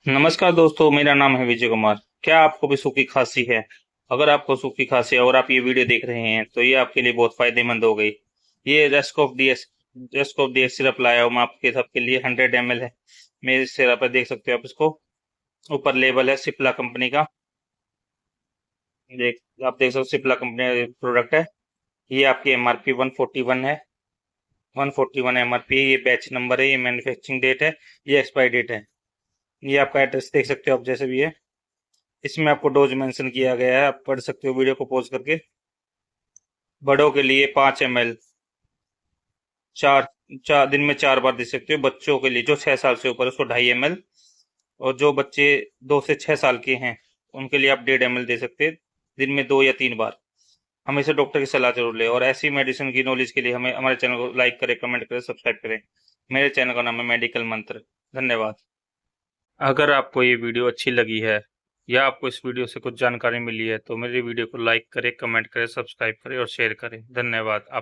नमस्कार दोस्तों, मेरा नाम है विजय कुमार। क्या आपको भी सूखी खांसी है? अगर आपको सूखी खांसी है और आप ये वीडियो देख रहे हैं तो ये आपके लिए बहुत फायदेमंद हो गई। ये रेस्कोफ डीएस सिरप लाया हूँ मैं आपके सबके लिए। 100 ml है मेरे सिरप है, देख सकते हो आप इसको। ऊपर लेबल है सिप्ला कंपनी का। देख आप देख सकते हो, सिप्ला कंपनी प्रोडक्ट है। ये आपकी एमआरपी 141 है। 141 एमआरपी। ये बैच नंबर है, ये मैन्युफैक्चरिंग डेट है, ये एक्सपायरी डेट है। ये आपका एड्रेस देख सकते हो आप, जैसे भी है। इसमें आपको डोज मेंशन किया गया है, आप पढ़ सकते हो वीडियो को पॉज करके। बड़ों के लिए 5 ml, चार चार दिन में 4 बार दे सकते हो। बच्चों के लिए जो 6 साल से ऊपर है उसको 2.5 ml। और जो बच्चे 2 से 6 साल के हैं उनके लिए आप 1.5 ml दे सकते हैं, दिन में 2 या 3 बार। हमेशा डॉक्टर की सलाह जरूर ले। और ऐसी मेडिसिन की नॉलेज के लिए हमें हमारे चैनल को लाइक करें, कमेंट करें, सब्सक्राइब करें। मेरे चैनल का नाम है मेडिकल मंत्र। धन्यवाद। अगर आपको ये वीडियो अच्छी लगी है या आपको इस वीडियो से कुछ जानकारी मिली है तो मेरी वीडियो को लाइक करें, कमेंट करें, सब्सक्राइब करें और शेयर करें। धन्यवाद। आप